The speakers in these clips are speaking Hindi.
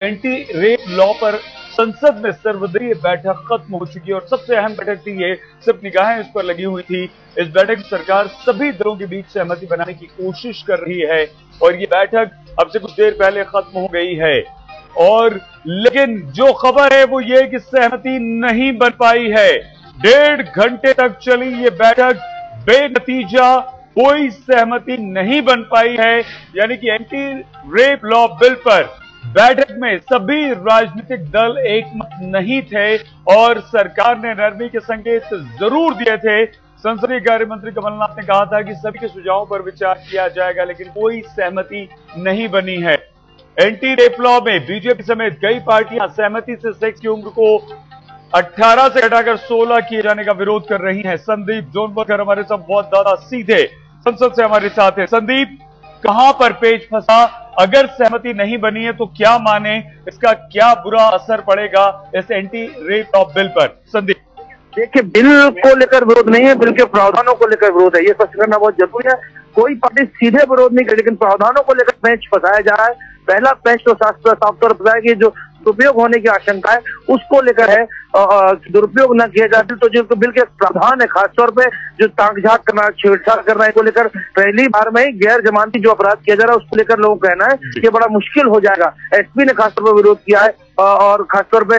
एंटी रेप लॉ पर संसद में सर्वदलीय बैठक खत्म हो चुकी है और सबसे अहम बैठक थी ये, सिर्फ निगाहें इस पर लगी हुई थी। इस बैठक में सरकार सभी दलों के बीच सहमति बनाने की कोशिश कर रही है और ये बैठक अब से कुछ देर पहले खत्म हो गई है। और लेकिन जो खबर है वो ये कि सहमति नहीं बन पाई है। 1.5 घंटे तक चली ये बैठक बेनतीजा, कोई सहमति नहीं बन पाई है। यानी कि एंटी रेप लॉ बिल पर बैठक में सभी राजनीतिक दल एकमत नहीं थे और सरकार ने नरमी के संकेत जरूर दिए थे। संसदीय कार्य मंत्री कमलनाथ ने कहा था कि सभी के सुझावों पर विचार किया जाएगा, लेकिन कोई सहमति नहीं बनी है। एंटी रेप लॉ में बीजेपी समेत कई पार्टियां सहमति से सेक्स की उम्र को 18 से घटाकर 16 किए जाने का विरोध कर रही हैं। संदीप जोनबरकर हमारे साथ बहुत ज्यादा सीधे संसद से हमारे साथ है। संदीप, कहां पर पेच फंसा? अगर सहमति नहीं बनी है तो क्या माने, इसका क्या बुरा असर पड़ेगा इस एंटी रेप लॉ बिल पर? संदीप, देखिए, बिल को लेकर विरोध नहीं है, बिल के प्रावधानों को लेकर विरोध है, ये स्पष्ट करना बहुत जरूरी है। कोई पार्टी सीधे विरोध नहीं करे, लेकिन प्रावधानों को लेकर पेच फंसाया जा रहा है। पहला पेच तो साफ तौर पर है कि जो दुरुपयोग होने की आशंका है उसको लेकर है, दुरुपयोग न किया जाए तो जो बिल के प्रावधान है, खासतौर पे जो ताक-झाक करना, छेड़छाड़ करना है, को लेकर पहली बार में ही गैर जमानती जो अपराध किया जा रहा है उसको लेकर लोगों का कहना है कि बड़ा मुश्किल हो जाएगा। एसपी ने खासतौर पर विरोध किया है और खासतौर पे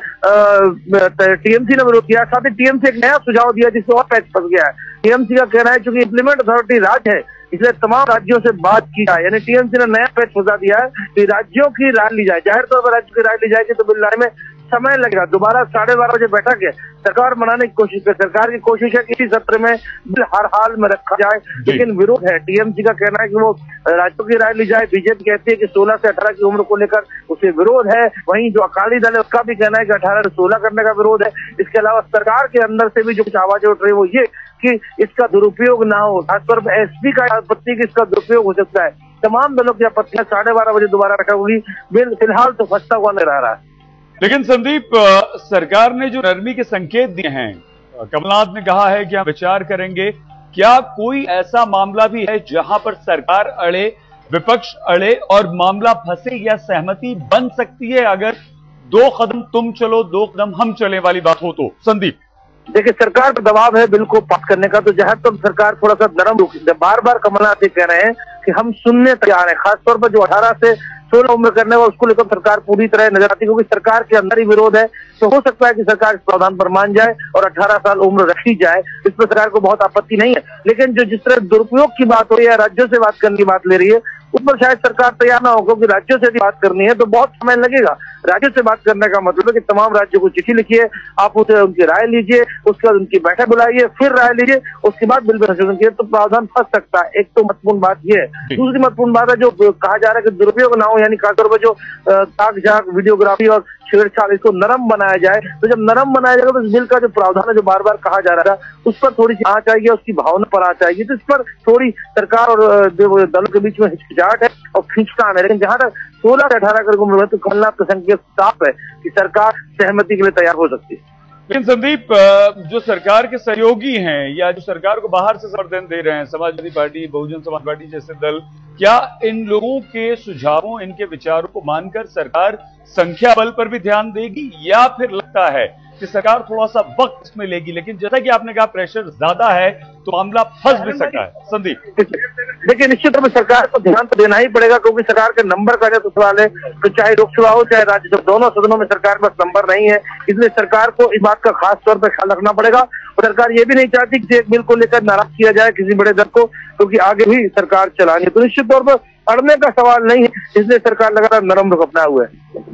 टीएमसी ने विरोध किया है। साथ ही टीएमसी एक नया सुझाव दिया जिससे और पैच फंस गया है। टीएमसी का कहना है चूंकि इम्प्लीमेंट अथॉरिटी राज्य है, इसलिए तमाम राज्यों से बात की जाए। यानी टीएमसी ने नया पैच फंसा दिया है कि राज्यों की राय ली जाए। जाहिर तौर पर राज्य की राय ली जाएगी तो बिल लाने में समय लगेगा। दोबारा 12:30 बजे बैठक है, सरकार बनाने की कोशिश है। सरकार की कोशिश है कि इसी सत्र में बिल हर हाल में रखा जाए, लेकिन विरोध है। टीएमसी का कहना है कि वो राज्यों की राय ली जाए। बीजेपी कहती है कि 16 से 18 की उम्र को लेकर उसे विरोध है। वहीं जो अकाली दल है उसका भी कहना है कि 18 से 16 करने का विरोध है। इसके अलावा सरकार के अंदर से भी जो कुछ आवाजें उठ रही है वो ये कि इसका दुरुपयोग ना हो। खासतौर पर एसपी का आपत्ति कि इसका दुरुपयोग हो सकता है। तमाम दलों की आपत्तियां 12:30 बजे दोबारा रखा होगी। बिल फिलहाल तो फंसता हुआ नजर आ रहा है। लेकिन संदीप, सरकार ने जो नरमी के संकेत दिए हैं, कमलनाथ ने कहा है कि हम विचार करेंगे। क्या कोई ऐसा मामला भी है जहां पर सरकार अड़े, विपक्ष अड़े और मामला फंसे या सहमति बन सकती है अगर 2 कदम तुम चलो 2 कदम हम चले वाली बात हो तो? संदीप, देखिए, सरकार का दबाव है बिल को पास करने का, तो जहां तक सरकार थोड़ा सा नरम रुख, बार बार कमलनाथ कह रहे हैं कि हम सुनने तैयार हैं। खासतौर पर जो 18 से 16 उम्र करने वाला उसको लेकर सरकार पूरी तरह नजर आती है, क्योंकि सरकार के अंदर ही विरोध है। तो हो सकता है कि सरकार इस प्रावधान पर मान जाए और 18 साल उम्र रखी जाए। इस पर सरकार को बहुत आपत्ति नहीं है, लेकिन जो जिस तरह दुरुपयोग की बात हो रही है, राज्यों से बात करने की बात ले रही है, उस पर शायद सरकार तैयार ना हो, क्योंकि राज्यों से यदि बात करनी है तो बहुत समय लगेगा। राज्यों से बात करने का मतलब है कि तमाम राज्यों को चिट्ठी लिखिए, आप उसे उनकी राय लीजिए, उसके बाद उनकी बैठक बुलाइए, फिर राय लीजिए, उसके बाद बिल में संशोधन कीजिए, तो प्रावधान फंस सकता है। एक तो महत्वपूर्ण बात यह है। दूसरी महत्वपूर्ण बात है जो कहा जा रहा है कि दुरुपयोग ना हो, यानी खासतौर पर जो ताक-झाक, वीडियोग्राफी और छेड़छाड़, इसको नरम बनाया जाए। तो जब नरम बनाया जाएगा तो इस बिल का जो प्रावधान है जो बार बार कहा जा रहा था उस पर थोड़ी सी आंच आएगी, उसकी भावना पर आंच आएगी। तो इस पर थोड़ी सरकार और दलों के बीच में हिचकिचाहट है और खींचतान है। लेकिन जहां तक 16 से 18 की उम्र है तो कमलनाथ का संकेत साफ है कि सरकार सहमति के लिए तैयार हो सकती है। लेकिन संदीप, जो सरकार के सहयोगी हैं या जो सरकार को बाहर से समर्थन दे रहे हैं, समाजवादी पार्टी, बहुजन समाज पार्टी जैसे दल, क्या इन लोगों के सुझावों, इनके विचारों को मानकर सरकार संख्या बल पर भी ध्यान देगी, या फिर लगता है कि सरकार थोड़ा सा वक्त इसमें लेगी? लेकिन जैसा कि आपने कहा प्रेशर ज्यादा है तो मामला फंस भी सकता है। संदीप, देखिए, निश्चित रूप से सरकार को ध्यान तो देना ही पड़ेगा, क्योंकि सरकार के नंबर का जब सवाल है तो चाहे लोकसभा हो चाहे राज्यसभा, दोनों सदनों में सरकार के पास नंबर नहीं है। इसलिए सरकार को इस बात का खास तौर पर ख्याल रखना पड़ेगा। और सरकार ये भी नहीं चाहती कि एक बिल को लेकर नाराज किया जाए किसी बड़े दल को, क्योंकि आगे भी सरकार चलानी है। तो निश्चित तौर पर अड़ने का सवाल नहीं है, इसलिए सरकार लगातार नरम रुख अपनाए हुए है।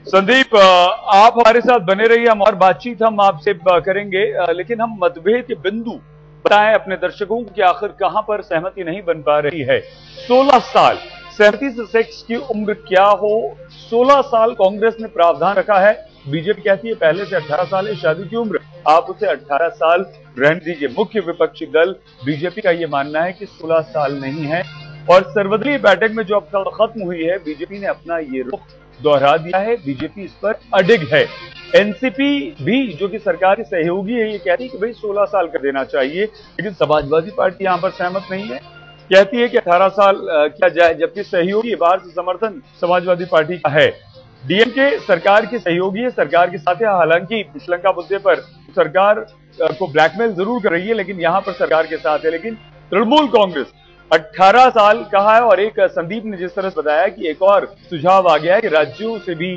संदीप, आप हमारे साथ बने रहिए, हम और बातचीत हम आपसे करेंगे, लेकिन हम मतभेद के बिंदु बताएं अपने दर्शकों को कि आखिर कहां पर सहमति नहीं बन पा रही है। 16 साल सहमति से सेक्स की उम्र क्या हो? 16 साल कांग्रेस ने प्रावधान रखा है, बीजेपी कहती है पहले से 18 साल है शादी की उम्र, आप उसे 18 साल रहने दीजिए। मुख्य विपक्षी दल बीजेपी का यह मानना है कि 16 साल नहीं है। और सर्वदलीय बैठक में जो अब खत्म हुई है, बीजेपी ने अपना ये रुख दोहरा दिया है, बीजेपी इस पर अडिग है। एनसीपी भी, जो कि सरकार की सहयोगी है, ये कहती है कि भाई 16 साल कर देना चाहिए, लेकिन समाजवादी पार्टी यहां पर सहमत नहीं है, कहती है कि 18 साल किया जाए, जबकि सहयोगी बाहर से समर्थन समाजवादी पार्टी का है। डीएमके सरकार की सहयोगी है, सरकार के साथ है। हालांकि श्रीलंका मुद्दे पर सरकार को ब्लैकमेल जरूर कर रही है, लेकिन यहां पर सरकार के साथ है। लेकिन तृणमूल कांग्रेस 18 साल कहा है, और एक संदीप ने जिस तरह से बताया कि एक और सुझाव आ गया है कि राज्यों से भी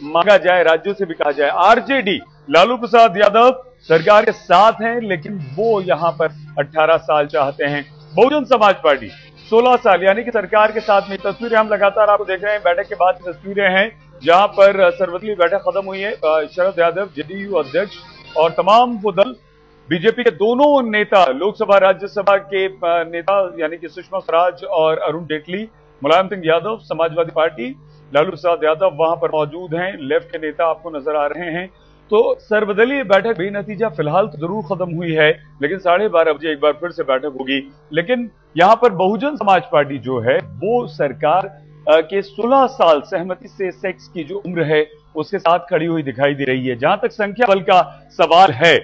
मांगा जाए, राज्यों से भी कहा जाए। आरजेडी लालू प्रसाद यादव सरकार के साथ हैं, लेकिन वो यहां पर 18 साल चाहते हैं। बहुजन समाज पार्टी 16 साल, यानी कि सरकार के साथ में। तस्वीरें हम लगातार आपको देख रहे हैं, बैठक के बाद तस्वीरें हैं जहां पर सर्वदलीय बैठक खत्म हुई है। शरद यादव जेडीयू अध्यक्ष और तमाम वो दल, बीजेपी के दोनों नेता, लोकसभा राज्यसभा के नेता यानी कि सुषमा स्वराज और अरुण जेटली, मुलायम सिंह यादव समाजवादी पार्टी, लालू प्रसाद यादव वहां पर मौजूद हैं। लेफ्ट के नेता आपको नजर आ रहे हैं। तो सर्वदलीय बैठक बेनतीजा फिलहाल तो जरूर खत्म हुई है, लेकिन 12:30 बजे एक बार फिर से बैठक होगी। लेकिन यहां पर बहुजन समाज पार्टी जो है वो सरकार के 16 साल सहमति से सेक्स की जो उम्र है उसके साथ खड़ी हुई दिखाई दे रही है। जहां तक संख्या बल का सवाल है,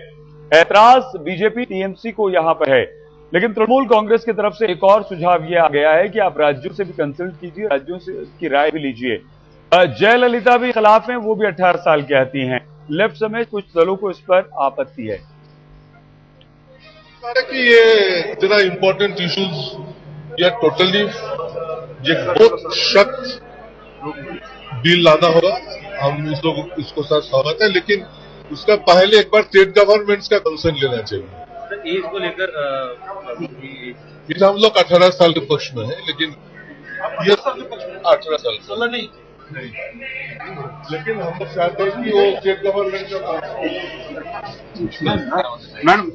ऐतराज बीजेपी टीएमसी को यहां पर है, लेकिन तृणमूल कांग्रेस की तरफ से एक और सुझाव यह आ गया है कि आप राज्यों से भी कंसल्ट कीजिए, राज्यों से की राय भी लीजिए। जयललिता भी खिलाफ हैं, वो भी 18 साल कहती हैं। लेफ्ट समेत कुछ दलों को इस पर आपत्ति है कि ये इतना इंपॉर्टेंट इश्यूज या टोटली ये बहुत सख्त बिल लाना होगा। हम इसको साथ सहमत है, लेकिन उसका पहले एक बार स्टेट गवर्नमेंट्स का कंसर्न लेना चाहिए। एज को लेकर हम लोग 18 साल के पक्ष में है, लेकिन ये 18 साल 16 नहीं, लेकिन हम लोग चाहते हैं कि वो स्टेट गवर्नमेंट का मैडम।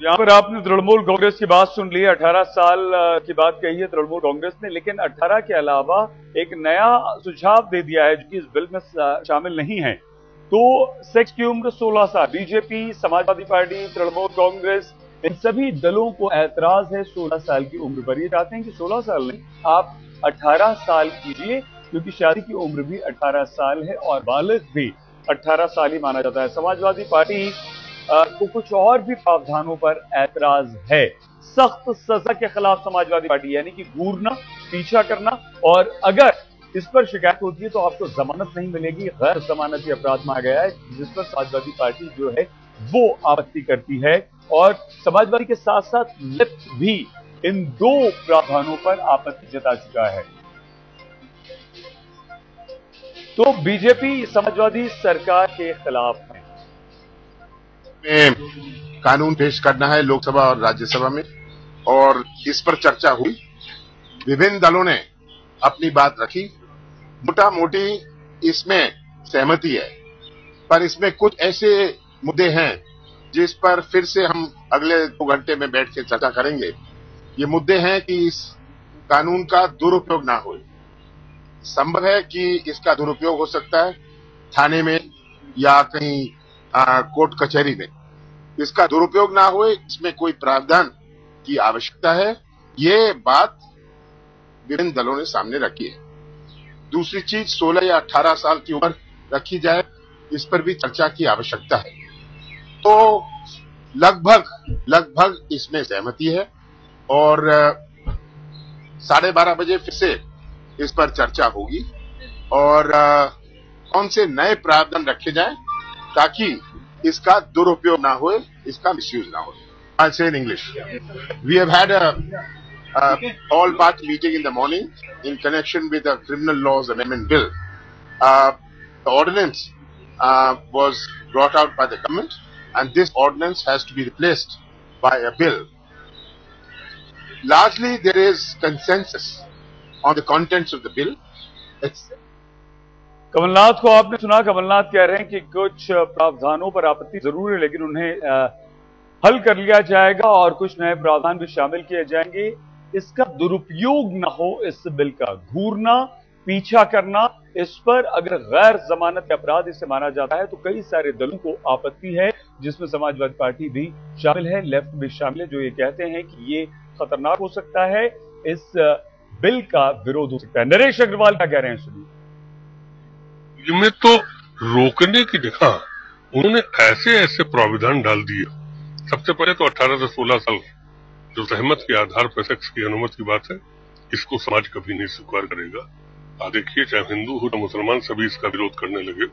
यहां पर आपने तृणमूल कांग्रेस की बात सुन ली है, 18 साल की बात कही है तृणमूल कांग्रेस ने, लेकिन 18 के अलावा एक नया सुझाव दे दिया है जो कि इस बिल में शामिल नहीं है। तो सेक्स की उम्र 16 साल, बीजेपी, समाजवादी पार्टी, तृणमूल कांग्रेस, इन सभी दलों को ऐतराज है 16 साल की उम्र पर। ये चाहते हैं कि 16 साल नहीं, आप 18 साल कीजिए, क्योंकि शादी की उम्र भी 18 साल है और बालिग भी 18 साल ही माना जाता है। समाजवादी पार्टी को कुछ और भी प्रावधानों पर ऐतराज है। सख्त सजा के खिलाफ समाजवादी पार्टी, यानी कि घूरना, पीछा करना, और अगर इस पर शिकायत होती है तो आपको जमानत नहीं मिलेगी। गैर जमानती अपराध माना गया है, जिस पर समाजवादी पार्टी जो है वो आपत्ति करती है। और समाजवादी के साथ साथ लेफ्ट भी इन दो प्रावधानों पर आपत्ति जता चुका है। तो बीजेपी समाजवादी सरकार के खिलाफ है। कानून पेश करना है लोकसभा और राज्यसभा में, और इस पर चर्चा हुई। विभिन्न दलों ने अपनी बात रखी। मोटा मोटी इसमें सहमति है, पर इसमें कुछ ऐसे मुद्दे हैं जिस पर फिर से हम अगले 2 घंटे में बैठ के चर्चा करेंगे। ये मुद्दे हैं कि इस कानून का दुरुपयोग ना हो। संभव है कि इसका दुरुपयोग हो सकता है थाने में या कहीं कोर्ट कचहरी में। इसका दुरुपयोग ना हो, इसमें कोई प्रावधान की आवश्यकता है। ये बात विभिन्न दलों ने सामने रखी है। दूसरी चीज, 16 या 18 साल की उम्र रखी जाए, इस पर भी चर्चा की आवश्यकता है। तो लगभग इसमें सहमति है, और 12:30 बजे फिर से इस पर चर्चा होगी, और कौन से नए प्रावधान रखे जाएं ताकि इसका दुरुपयोग ना हो, इसका मिसयूज ना हो। I'll say in English. We have had a all-party meeting in the morning in connection with the Criminal Laws Amendment Bill. The ordinance was brought out by the government, and this ordinance has to be replaced by a bill. Largely, there is consensus on the contents of the bill. Kamal Nath को आपने सुना, कमलनाथ कह रहे हैं कि कुछ प्रावधानों पर आपत्ति जरूर है, लेकिन उन्हें हल कर लिया जाएगा और कुछ नए प्रावधान भी शामिल किए जाएंगे। इसका दुरुपयोग न हो, इस बिल का घूरना, पीछा करना, इस पर अगर गैर जमानती अपराध इसे माना जाता है तो कई सारे दलों को आपत्ति है, जिसमें समाजवादी पार्टी भी शामिल है, लेफ्ट भी शामिल है, जो ये कहते हैं कि ये खतरनाक हो सकता है, इस बिल का विरोध हो सकता है। नरेश अग्रवाल क्या कह रहे हैं, सुनिए। इनमें तो रोकने की जगह उन्होंने ऐसे प्रावधान डाल दिए। सबसे पहले तो 18 से 16 साल जो सहमत के आधार पर सेक्स की अनुमति की बात है, इसको समाज कभी नहीं स्वीकार करेगा। देखिए, चाहे हिंदू हो या मुसलमान, सभी इसका विरोध करने लगे।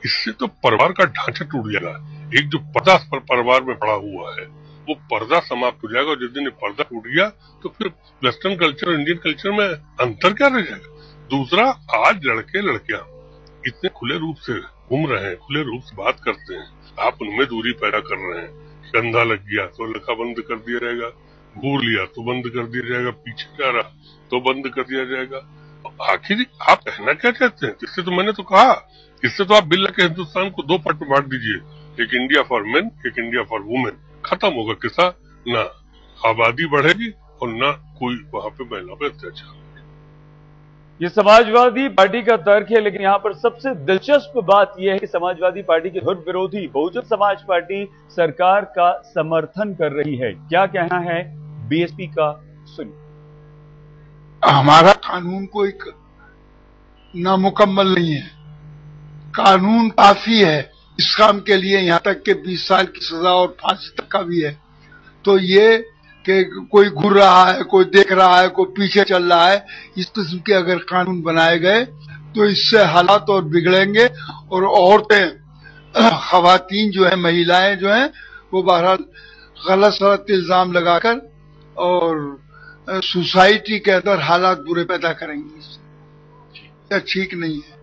इससे तो परिवार का ढांचा टूट जाएगा। एक जो पर्दा परिवार में पड़ा हुआ है वो पर्दा समाप्त हो जाएगा, और जिस दिन पर्दा टूट गया तो फिर वेस्टर्न कल्चर और इंडियन कल्चर में अंतर क्या रह जाएगा। दूसरा, आज लड़के लड़कियां इतने खुले रूप से घूम रहे हैं, खुले रूप से बात करते हैं, आप उनमें दूरी पैदा कर रहे हैं। कंधा लग गया तो लड़का बंद कर दिया जाएगा, घूर लिया तो बंद कर दिया जाएगा, पीछे जा रहा तो बंद कर दिया जाएगा। आखिर आप कहना क्या चाहते हैं? इससे तो मैंने तो कहा, इससे तो आप बिल्ला के हिंदुस्तान को दो पार्ट में बांट दीजिए, एक इंडिया फॉर मेन, एक इंडिया फॉर वुमेन। खत्म होगा किस्सा, ना आबादी बढ़ेगी और ना कोई वहां पे महिला पे अत्याचार। ये समाजवादी पार्टी का तर्क है, लेकिन यहाँ पर सबसे दिलचस्प बात यह है कि समाजवादी पार्टी के धुर विरोधी बहुजन समाज पार्टी सरकार का समर्थन कर रही है। क्या कहना है बीएसपी का, सुनिए। हमारा कानून कोई नामुकम्मल नहीं है, कानून काफी है इस काम के लिए, यहाँ तक के 20 साल की सजा और फांसी तक का भी है। तो ये कि कोई घूर रहा है, कोई देख रहा है, कोई पीछे चल रहा है, इस किस्म के अगर कानून बनाए गए तो इससे हालात और बिगड़ेंगे, और औरतें, खवातीन जो है, महिलाएं जो हैं, वो बहरहाल गलत सलत इल्जाम लगाकर और सोसाइटी के अंदर हालात बुरे पैदा करेंगी। ठीक नहीं है।